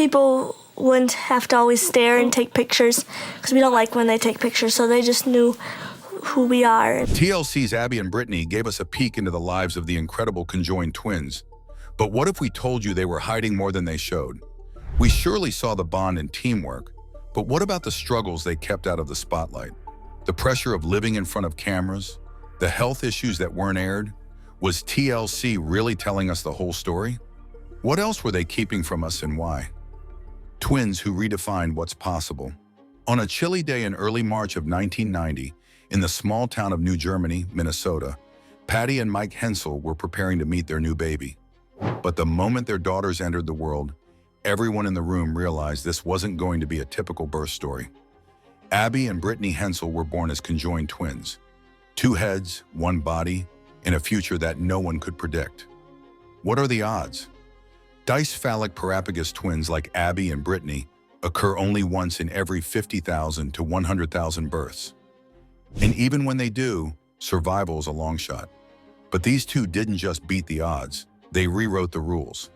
people wouldn't have to always stare and take pictures because we don't like when they take pictures, so they just knew who we are. TLC's Abby and Brittany gave us a peek into the lives of the incredible conjoined twins. But what if we told you they were hiding more than they showed? We surely saw the bond and teamwork, but what about the struggles they kept out of the spotlight? The pressure of living in front of cameras, the health issues that weren't aired? Was TLC really telling us the whole story? What else were they keeping from us and why? Twins who redefined what's possible. On a chilly day in early March of 1990, in the small town of New Germany, Minnesota, Patty and Mike Hensel were preparing to meet their new baby. But the moment their daughters entered the world, everyone in the room realized this wasn't going to be a typical birth story. Abby and Brittany Hensel were born as conjoined twins. 2 heads, 1 body, in a future that no one could predict. What are the odds? Dicephallic parapagus twins like Abby and Brittany occur only once in every 50,000 to 100,000 births. And even when they do, survival is a long shot. But these two didn't just beat the odds, they rewrote the rules.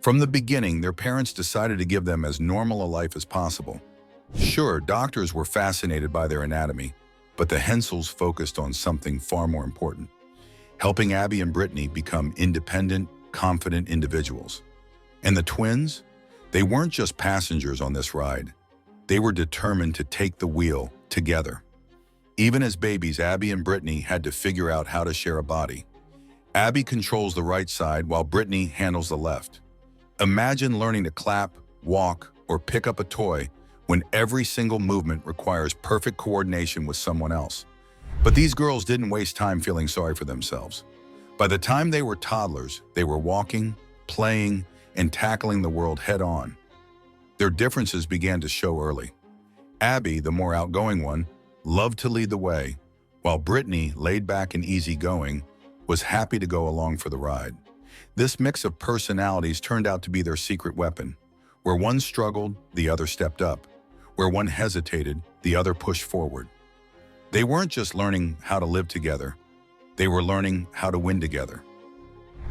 From the beginning, their parents decided to give them as normal a life as possible. Sure, doctors were fascinated by their anatomy, but the Hensels focused on something far more important: helping Abby and Brittany become independent, confident individuals. And the twins? They weren't just passengers on this ride. They were determined to take the wheel together. Even as babies, Abby and Brittany had to figure out how to share a body. Abby controls the right side while Brittany handles the left. Imagine learning to clap, walk, or pick up a toy when every single movement requires perfect coordination with someone else. But these girls didn't waste time feeling sorry for themselves. By the time they were toddlers, they were walking, playing, and tackling the world head-on. Their differences began to show early. Abby, the more outgoing one, loved to lead the way, while Brittany, laid back and easygoing, was happy to go along for the ride. This mix of personalities turned out to be their secret weapon. Where one struggled, the other stepped up. Where one hesitated, the other pushed forward. They weren't just learning how to live together, they were learning how to win together.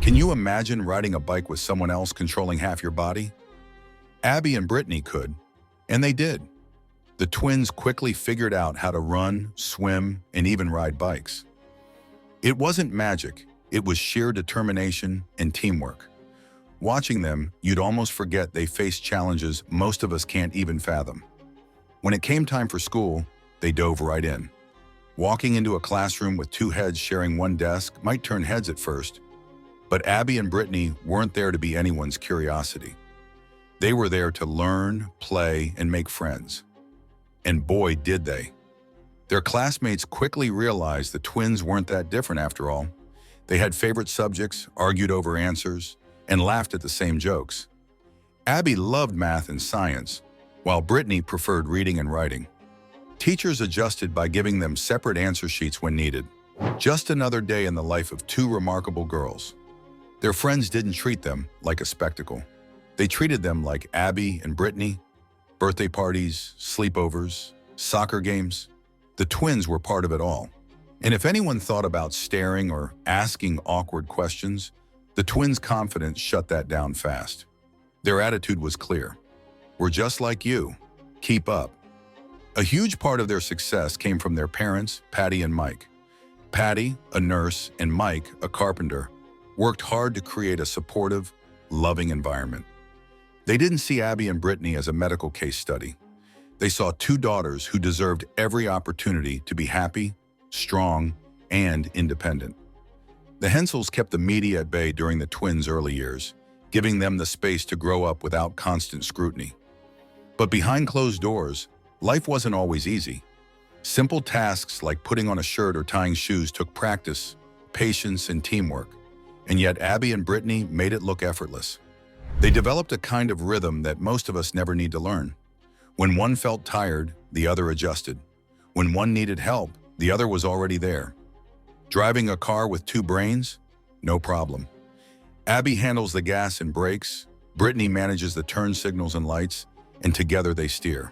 Can you imagine riding a bike with someone else controlling half your body? Abby and Brittany could, and they did. The twins quickly figured out how to run, swim, and even ride bikes. It wasn't magic, it was sheer determination and teamwork. Watching them, you'd almost forget they faced challenges most of us can't even fathom. When it came time for school, they dove right in. Walking into a classroom with 2 heads sharing 1 desk might turn heads at first, but Abby and Brittany weren't there to be anyone's curiosity. They were there to learn, play, and make friends. And boy, did they. Their classmates quickly realized the twins weren't that different after all. They had favorite subjects, argued over answers, and laughed at the same jokes. Abby loved math and science, while Brittany preferred reading and writing. Teachers adjusted by giving them separate answer sheets when needed. Just another day in the life of 2 remarkable girls. Their friends didn't treat them like a spectacle. They treated them like Abby and Brittany. Birthday parties, sleepovers, soccer games. The twins were part of it all. And if anyone thought about staring or asking awkward questions, the twins' confidence shut that down fast. Their attitude was clear. We're just like you. Keep up. A huge part of their success came from their parents, Patty and Mike. Patty, a nurse, and Mike, a carpenter, worked hard to create a supportive, loving environment. They didn't see Abby and Brittany as a medical case study. They saw 2 daughters who deserved every opportunity to be happy, strong, and independent. The Hensels kept the media at bay during the twins' early years, giving them the space to grow up without constant scrutiny. But behind closed doors, life wasn't always easy. Simple tasks like putting on a shirt or tying shoes took practice, patience, and teamwork. And yet Abby and Brittany made it look effortless. They developed a kind of rhythm that most of us never need to learn. When one felt tired, the other adjusted. When one needed help, the other was already there. Driving a car with 2 brains? No problem. Abby handles the gas and brakes, Brittany manages the turn signals and lights, and together they steer.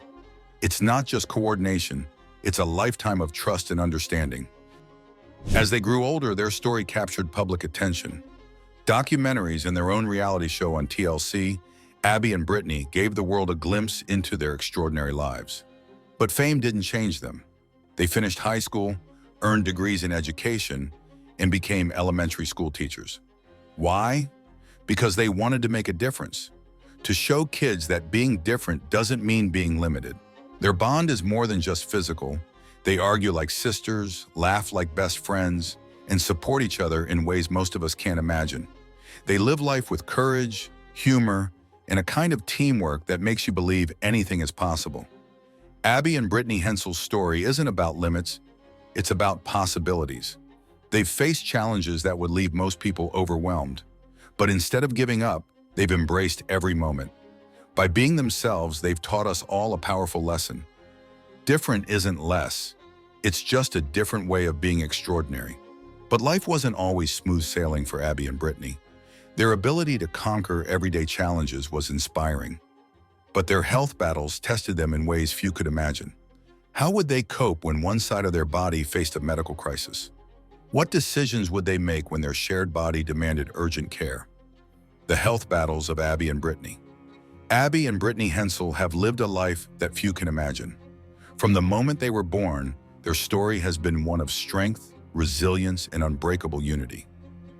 It's not just coordination, it's a lifetime of trust and understanding. As they grew older, their story captured public attention. Documentaries and their own reality show on TLC Abby and Brittany gave the world a glimpse into their extraordinary lives. But fame didn't change them. They finished high school, earned degrees in education, and became elementary school teachers. Why? Because they wanted to make a difference, to show kids that being different doesn't mean being limited. Their bond is more than just physical. They argue like sisters, laugh like best friends, and support each other in ways most of us can't imagine. They live life with courage, humor, and a kind of teamwork that makes you believe anything is possible. Abby and Brittany Hensel's story isn't about limits, it's about possibilities. They've faced challenges that would leave most people overwhelmed, but instead of giving up, they've embraced every moment. By being themselves, they've taught us all a powerful lesson. Different isn't less, it's just a different way of being extraordinary. But life wasn't always smooth sailing for Abby and Brittany. Their ability to conquer everyday challenges was inspiring. But their health battles tested them in ways few could imagine. How would they cope when one side of their body faced a medical crisis? What decisions would they make when their shared body demanded urgent care? The health battles of Abby and Brittany. Abby and Brittany Hensel have lived a life that few can imagine. From the moment they were born, their story has been one of strength, resilience, and unbreakable unity.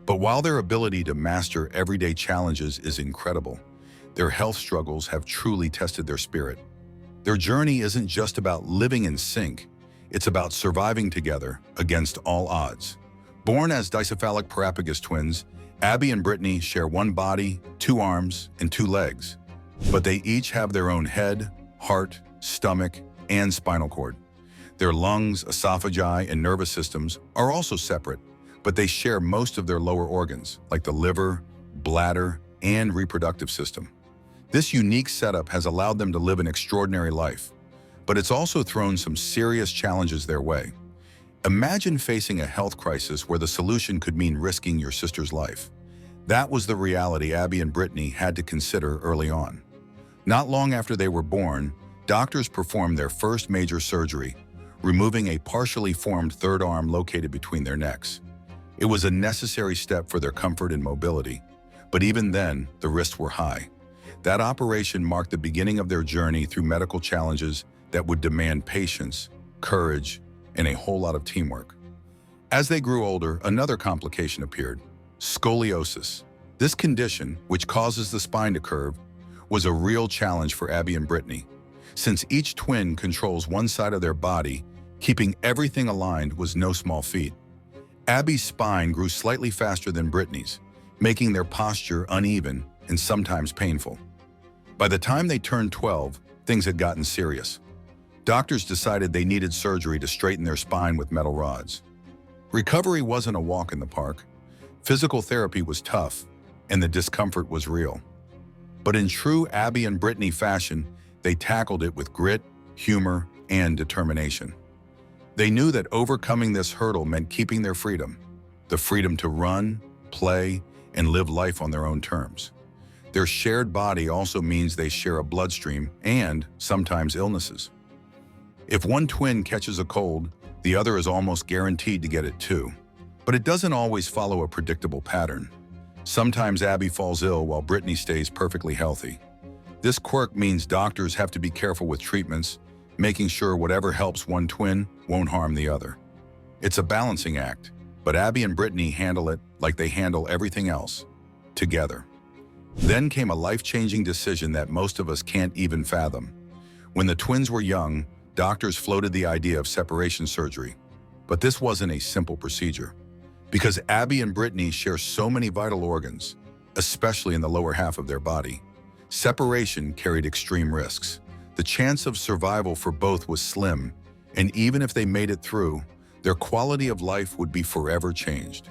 But while their ability to master everyday challenges is incredible, their health struggles have truly tested their spirit. Their journey isn't just about living in sync, it's about surviving together against all odds. Born as dicephalic parapagus twins, Abby and Brittany share one body, two arms, and two legs. But they each have their own head, heart, stomach, and spinal cord. Their lungs, esophagi, and nervous systems are also separate, but they share most of their lower organs, like the liver, bladder, and reproductive system. This unique setup has allowed them to live an extraordinary life, but it's also thrown some serious challenges their way. Imagine facing a health crisis where the solution could mean risking your sister's life. That was the reality Abby and Brittany had to consider early on. Not long after they were born, doctors performed their first major surgery, removing a partially formed third arm located between their necks. It was a necessary step for their comfort and mobility, but even then, the risks were high. That operation marked the beginning of their journey through medical challenges that would demand patience, courage, and a whole lot of teamwork. As they grew older, another complication appeared: scoliosis. This condition, which causes the spine to curve, was a real challenge for Abby and Brittany. Since each twin controls one side of their body, keeping everything aligned was no small feat. Abby's spine grew slightly faster than Brittany's, making their posture uneven and sometimes painful. By the time they turned 12, things had gotten serious. Doctors decided they needed surgery to straighten their spine with metal rods. Recovery wasn't a walk in the park. Physical therapy was tough, and the discomfort was real. But in true Abby and Brittany fashion, they tackled it with grit, humor, and determination. They knew that overcoming this hurdle meant keeping their freedom, the freedom to run, play, and live life on their own terms. Their shared body also means they share a bloodstream and, sometimes, illnesses. If one twin catches a cold, the other is almost guaranteed to get it too. But it doesn't always follow a predictable pattern. Sometimes Abby falls ill while Brittany stays perfectly healthy. This quirk means doctors have to be careful with treatments, making sure whatever helps one twin won't harm the other. It's a balancing act, but Abby and Brittany handle it like they handle everything else, together. Then came a life-changing decision that most of us can't even fathom. When the twins were young, doctors floated the idea of separation surgery. But this wasn't a simple procedure. Because Abby and Brittany share so many vital organs, especially in the lower half of their body, separation carried extreme risks. The chance of survival for both was slim, and even if they made it through, their quality of life would be forever changed.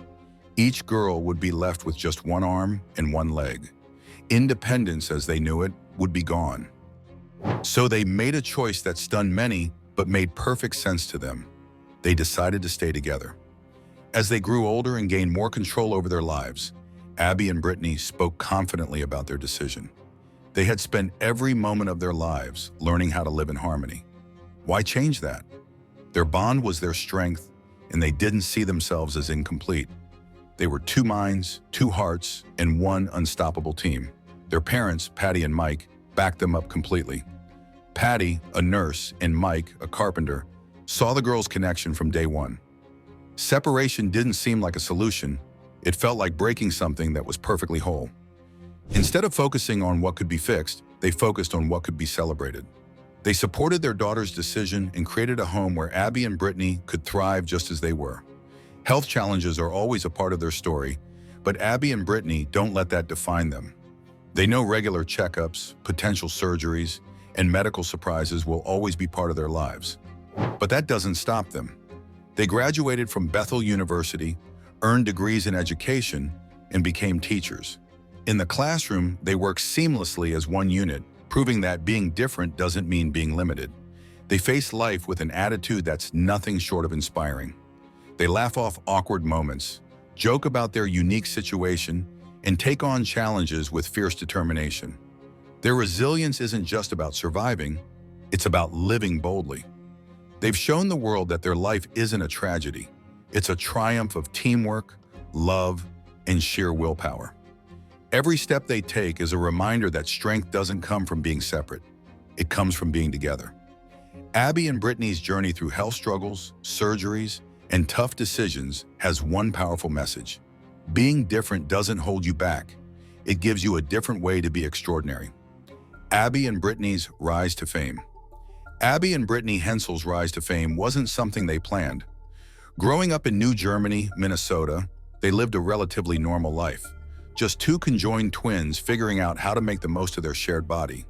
Each girl would be left with just one arm and one leg. Independence, as they knew it, would be gone. So they made a choice that stunned many, but made perfect sense to them. They decided to stay together. As they grew older and gained more control over their lives, Abby and Brittany spoke confidently about their decision. They had spent every moment of their lives learning how to live in harmony. Why change that? Their bond was their strength, and they didn't see themselves as incomplete. They were two minds, two hearts, and one unstoppable team. Their parents, Patty and Mike, backed them up completely. Patty, a nurse, and Mike, a carpenter, saw the girls' connection from day one. Separation didn't seem like a solution. It felt like breaking something that was perfectly whole. Instead of focusing on what could be fixed, they focused on what could be celebrated. They supported their daughter's decision and created a home where Abby and Brittany could thrive just as they were. Health challenges are always a part of their story, but Abby and Brittany don't let that define them. They know regular checkups, potential surgeries, and medical surprises will always be part of their lives. But that doesn't stop them. They graduated from Bethel University, earned degrees in education, and became teachers. In the classroom, they work seamlessly as one unit, proving that being different doesn't mean being limited. They face life with an attitude that's nothing short of inspiring. They laugh off awkward moments, joke about their unique situation, and take on challenges with fierce determination. Their resilience isn't just about surviving, it's about living boldly. They've shown the world that their life isn't a tragedy. It's a triumph of teamwork, love, and sheer willpower. Every step they take is a reminder that strength doesn't come from being separate. It comes from being together. Abby and Brittany's journey through health struggles, surgeries, and tough decisions has one powerful message. Being different doesn't hold you back. It gives you a different way to be extraordinary. Abby and Brittany's rise to fame. Abby and Brittany Hensel's rise to fame wasn't something they planned. Growing up in New Germany, Minnesota, they lived a relatively normal life. Just two conjoined twins figuring out how to make the most of their shared body.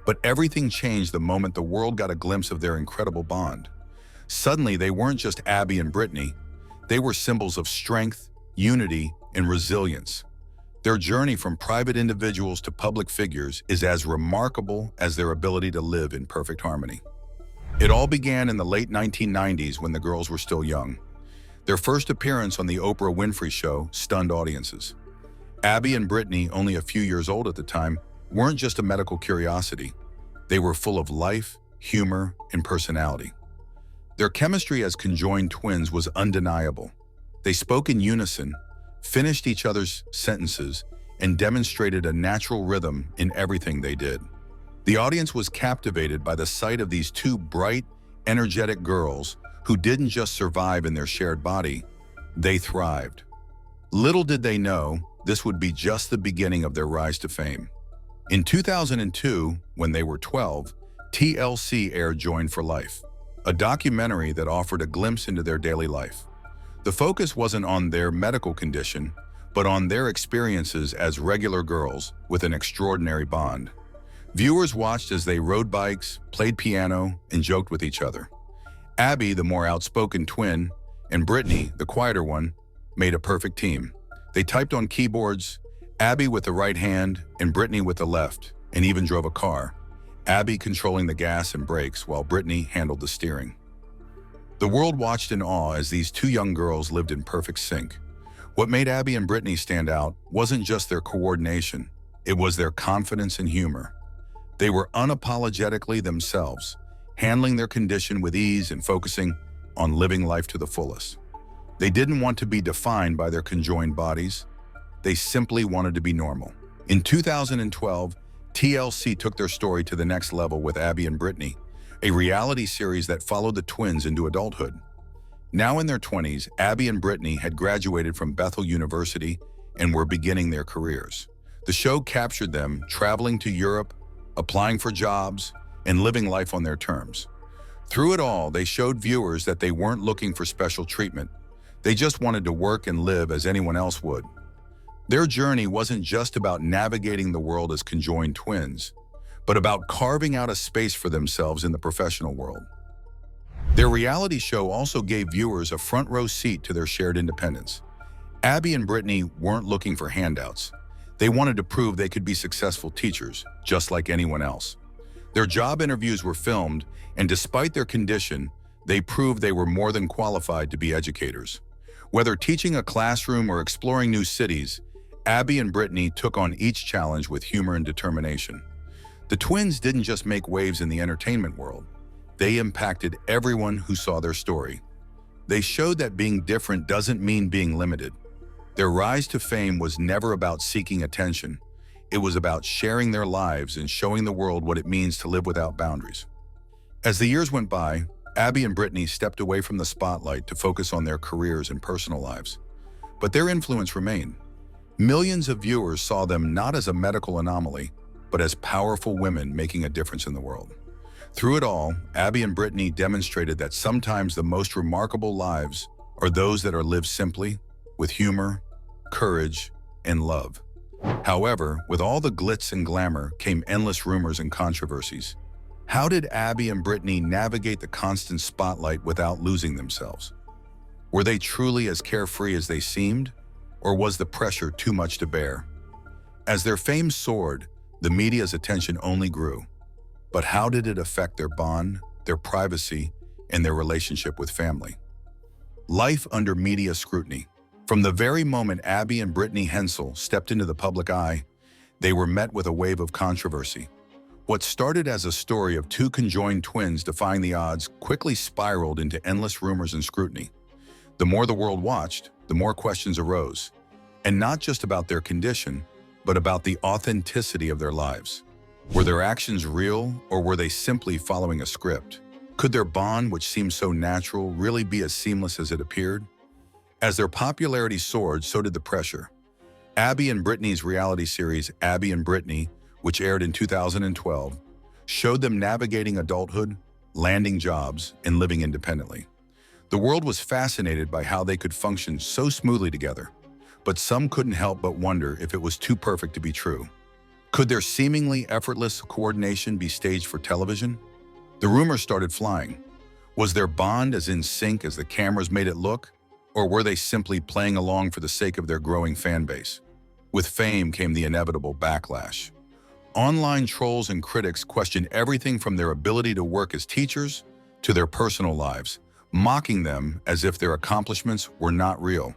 But everything changed the moment the world got a glimpse of their incredible bond. Suddenly, they weren't just Abby and Brittany. They were symbols of strength, unity, and resilience. Their journey from private individuals to public figures is as remarkable as their ability to live in perfect harmony. It all began in the late 1990s when the girls were still young. Their first appearance on the Oprah Winfrey Show stunned audiences. Abby and Brittany, only a few years old at the time, weren't just a medical curiosity. They were full of life, humor, and personality. Their chemistry as conjoined twins was undeniable. They spoke in unison, finished each other's sentences, and demonstrated a natural rhythm in everything they did. The audience was captivated by the sight of these two bright, energetic girls who didn't just survive in their shared body, they thrived. Little did they know, this would be just the beginning of their rise to fame. In 2002, when they were 12, TLC aired Joined for Life, a documentary that offered a glimpse into their daily life. The focus wasn't on their medical condition, but on their experiences as regular girls with an extraordinary bond. Viewers watched as they rode bikes, played piano, and joked with each other. Abby, the more outspoken twin, and Brittany, the quieter one, made a perfect team. They typed on keyboards, Abby with the right hand and Brittany with the left, and even drove a car, Abby controlling the gas and brakes while Brittany handled the steering. The world watched in awe as these two young girls lived in perfect sync. What made Abby and Brittany stand out wasn't just their coordination, it was their confidence and humor. They were unapologetically themselves, handling their condition with ease and focusing on living life to the fullest. They didn't want to be defined by their conjoined bodies. They simply wanted to be normal. In 2012, TLC took their story to the next level with Abby and Brittany, a reality series that followed the twins into adulthood. Now in their 20s, Abby and Brittany had graduated from Bethel University and were beginning their careers. The show captured them traveling to Europe, applying for jobs, and living life on their terms. Through it all, they showed viewers that they weren't looking for special treatment. They just wanted to work and live as anyone else would. Their journey wasn't just about navigating the world as conjoined twins, but about carving out a space for themselves in the professional world. Their reality show also gave viewers a front-row seat to their shared independence. Abby and Brittany weren't looking for handouts. They wanted to prove they could be successful teachers, just like anyone else. Their job interviews were filmed, and despite their condition, they proved they were more than qualified to be educators. Whether teaching a classroom or exploring new cities, Abby and Brittany took on each challenge with humor and determination. The twins didn't just make waves in the entertainment world. They impacted everyone who saw their story. They showed that being different doesn't mean being limited. Their rise to fame was never about seeking attention. it was about sharing their lives and showing the world what it means to live without boundaries. As the years went by, Abby and Brittany stepped away from the spotlight to focus on their careers and personal lives. But their influence remained. Millions of viewers saw them not as a medical anomaly, but as powerful women making a difference in the world. Through it all, Abby and Brittany demonstrated that sometimes the most remarkable lives are those that are lived simply, with humor, courage, and love. However, with all the glitz and glamour came endless rumors and controversies. How did Abby and Brittany navigate the constant spotlight without losing themselves? Were they truly as carefree as they seemed, or was the pressure too much to bear? As their fame soared, the media's attention only grew. But how did it affect their bond, their privacy, and their relationship with family? Life under media scrutiny. From the very moment Abby and Brittany Hensel stepped into the public eye, they were met with a wave of controversy. What started as a story of two conjoined twins defying the odds quickly spiraled into endless rumors and scrutiny. The more the world watched, the more questions arose, and not just about their condition, but about the authenticity of their lives. Were their actions real, or were they simply following a script? Could their bond, which seemed so natural, really be as seamless as it appeared? As their popularity soared, so did the pressure. Abby and Brittany's reality series, Abby and Brittany, which aired in 2012, showed them navigating adulthood, landing jobs, and living independently. The world was fascinated by how they could function so smoothly together, but some couldn't help but wonder if it was too perfect to be true. Could their seemingly effortless coordination be staged for television? The rumors started flying. Was their bond as in sync as the cameras made it look, or were they simply playing along for the sake of their growing fan base? With fame came the inevitable backlash. Online trolls and critics questioned everything from their ability to work as teachers to their personal lives, mocking them as if their accomplishments were not real.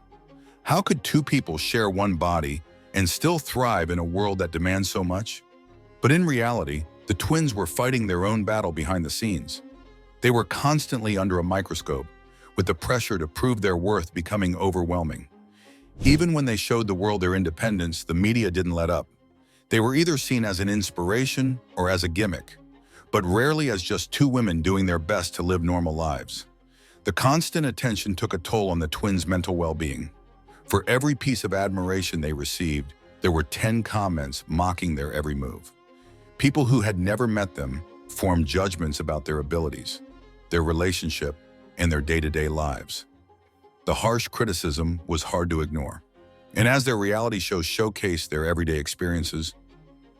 How could two people share one body and still thrive in a world that demands so much? But in reality, the twins were fighting their own battle behind the scenes. They were constantly under a microscope, with the pressure to prove their worth becoming overwhelming. Even when they showed the world their independence, the media didn't let up. They were either seen as an inspiration or as a gimmick, but rarely as just two women doing their best to live normal lives. The constant attention took a toll on the twins' mental well-being. For every piece of admiration they received, there were 10 comments mocking their every move. People who had never met them formed judgments about their abilities, their relationship, and their day-to-day lives. The harsh criticism was hard to ignore. And as their reality shows showcased their everyday experiences,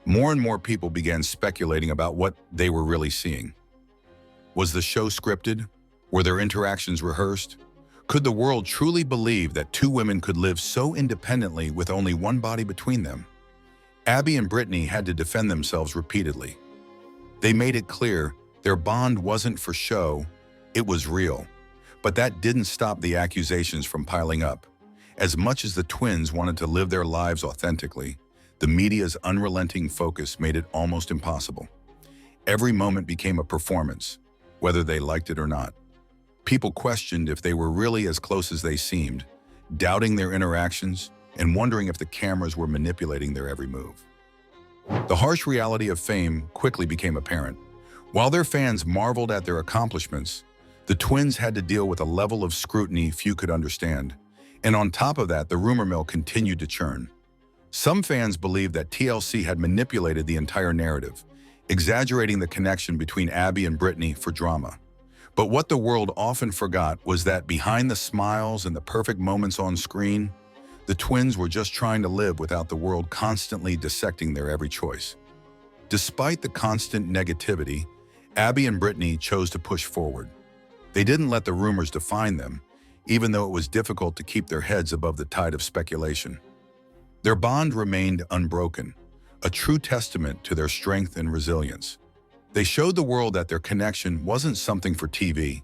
more and more people began speculating about what they were really seeing. Was the show scripted? Were their interactions rehearsed? Could the world truly believe that two women could live so independently with only one body between them? Abby and Brittany had to defend themselves repeatedly. They made it clear their bond wasn't for show, it was real. But that didn't stop the accusations from piling up. As much as the twins wanted to live their lives authentically, the media's unrelenting focus made it almost impossible. Every moment became a performance, whether they liked it or not. People questioned if they were really as close as they seemed, doubting their interactions and wondering if the cameras were manipulating their every move. The harsh reality of fame quickly became apparent. While their fans marveled at their accomplishments, the twins had to deal with a level of scrutiny few could understand. And on top of that, the rumor mill continued to churn. Some fans believed that TLC had manipulated the entire narrative, exaggerating the connection between Abby and Brittany for drama. But what the world often forgot was that behind the smiles and the perfect moments on screen, the twins were just trying to live without the world constantly dissecting their every choice. Despite the constant negativity, Abby and Brittany chose to push forward. They didn't let the rumors define them, even though it was difficult to keep their heads above the tide of speculation. Their bond remained unbroken, a true testament to their strength and resilience. They showed the world that their connection wasn't something for TV.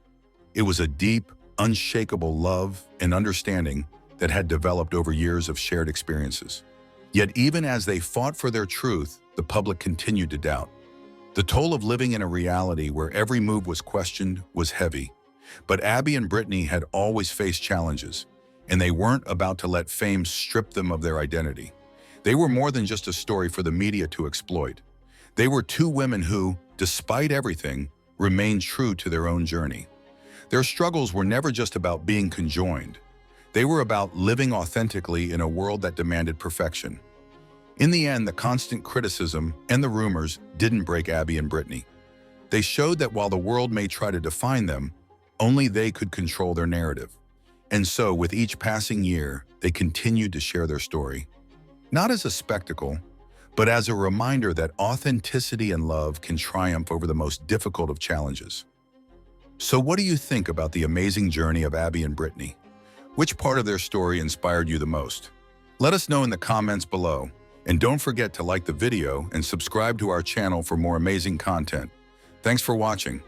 It was a deep, unshakable love and understanding that had developed over years of shared experiences. Yet even as they fought for their truth, the public continued to doubt. The toll of living in a reality where every move was questioned was heavy. But Abby and Brittany had always faced challenges, and they weren't about to let fame strip them of their identity. They were more than just a story for the media to exploit. They were two women who, despite everything, remained true to their own journey. Their struggles were never just about being conjoined. They were about living authentically in a world that demanded perfection. In the end, the constant criticism and the rumors didn't break Abby and Brittany. They showed that while the world may try to define them, only they could control their narrative. And so, with each passing year, they continued to share their story. Not as a spectacle, but as a reminder that authenticity and love can triumph over the most difficult of challenges. So what do you think about the amazing journey of Abby and Brittany? Which part of their story inspired you the most? Let us know in the comments below. And don't forget to like the video and subscribe to our channel for more amazing content. Thanks for watching.